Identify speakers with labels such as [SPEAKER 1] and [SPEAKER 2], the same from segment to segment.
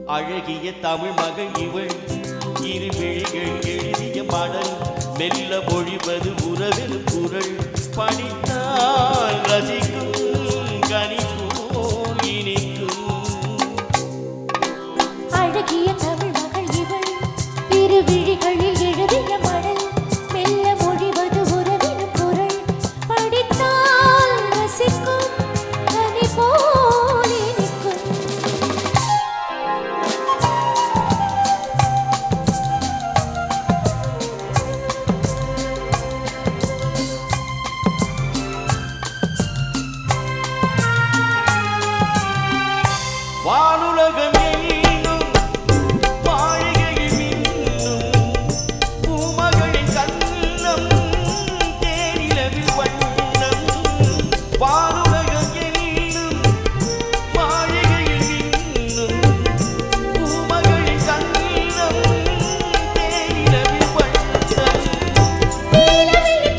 [SPEAKER 1] அழகிய தமிழ் மகள் இவள் இரு விழிகள் எழுதிய பாடல் மெல்ல மொழிவது உறவின் குரல் படித்தால் ரசிக்கும் கனிக்கும் இனிக்கும்
[SPEAKER 2] அழகிய தமிழ் மகள் இவள் இரு விழிகளில் எழுதிய பாடல் மெல்ல மொழிவது உறவின் குரல் படித்தால் ரசிக்கும் கனி போல் இனிக்கும்
[SPEAKER 1] வானுலகம் என்னும் மாளிகையில் மின்னும் பூமகளின் கண்ணம் தேனிலவில் வண்ணம் வானுலகம் என்னும் மாளிகையில் மின்னும் பூமகளின் கண்ணம் தேனிலவில் வண்ணம்
[SPEAKER 2] நீலவிழி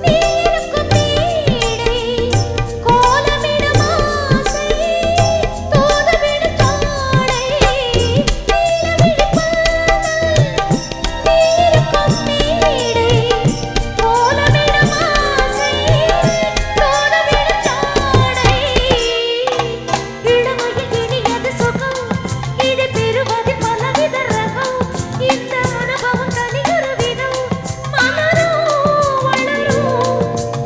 [SPEAKER 2] நீருக்கும் நீடை கோலமிடும் ஆசை தூதுவிடும் தாடை நீலவிழி நீருக்கும் நீடை கோலமிடும் ஆசை தூதுவிடும் தாடை இளமையில் இனியது சுகம் இதை பெறுவதில் பலவித ரகம் இந்த அனுபவம் தனியொரு விதம் மலரும் வளரும்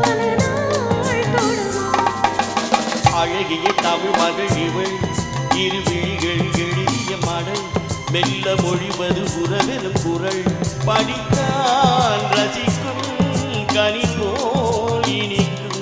[SPEAKER 2] பல நாள் தொடரும்
[SPEAKER 1] அழகிய தமிழ் மகள் இவள் இரு விழிகள் எழுதிய மடல் மெல்ல மொழிவது உறவெனும் குரல் படித்தால் ரசிக்கும் கனி போல் இனிக்கும்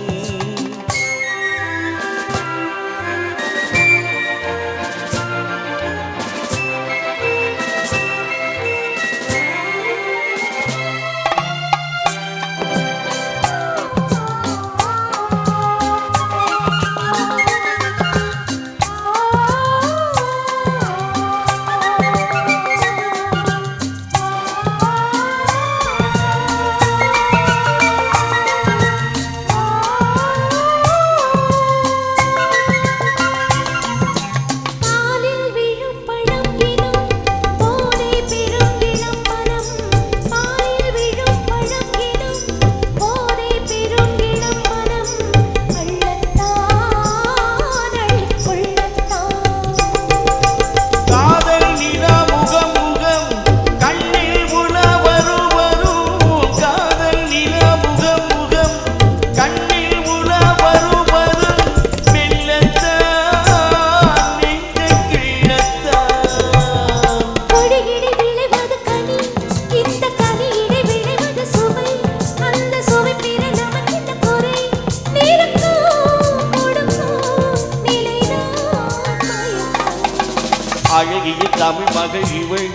[SPEAKER 2] பாலில் விழும் பழம் இனம் போதை பெரும் இளம் மனம் பாலில் விழும் பழம் இனம் போதை பெரும் இளம் மனம் அள்ளத்தான் அள்ளிக்கொள்ளத்தான்
[SPEAKER 1] காதல் நிலா முகம் முகம் கண்ணில் உல வரும் வரும் காதல் நிலா முகம் முகம் கண்ணில் உல வரும் வரும் மெல்லத்தான் நெஞ்சை கிள்ளத்தான்
[SPEAKER 2] கொடியிடை விளைவது கனி இந்த கனியிடை விளைவது சுவை அந்த சுவை பெற நமக்கென்ன குறை நீருக்கும் கொடுக்கும் நிலைதான் மயக்கம்
[SPEAKER 1] அழகிய தமிழ் மகள் இவள்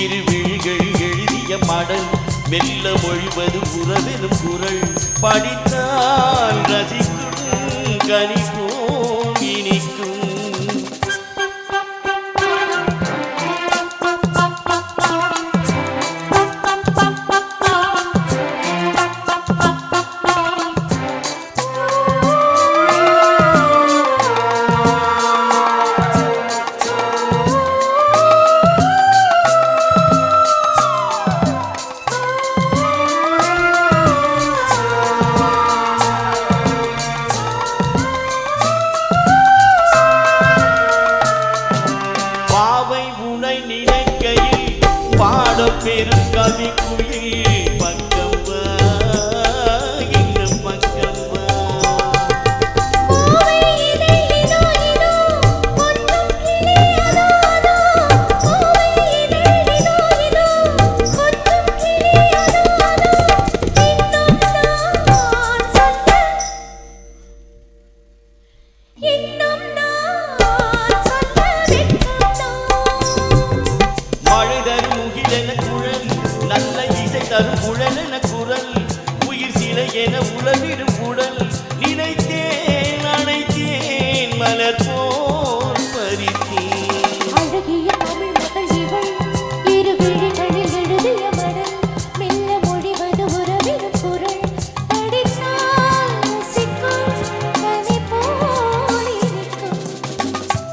[SPEAKER 1] இரு விழிகள் எழுதிய மடல் மெல்ல மொழிவது உறவெனும் குரல் படித்தால் ரசிக்கும் கனி போல் இனிக்கும் பாவை உனை நினைக்கையில் பாட பெரும் கவி குயில் பக்கம் வா, இன்னும் பக்கம் வா.
[SPEAKER 2] பூவை இதே இதோ இதோ கொஞ்சம் கிளி அதோ அதோ பூவை இதே இதோ இதோ கொஞ்சம் கிளி அதோ அதோ இன்னும் நான் சொல்ல வெட்கம்தான்
[SPEAKER 1] மழை தரும் முகிலென குழல் நல்ல இசை தரும் குழலென குரல் உயிர் சிலை என உலகில்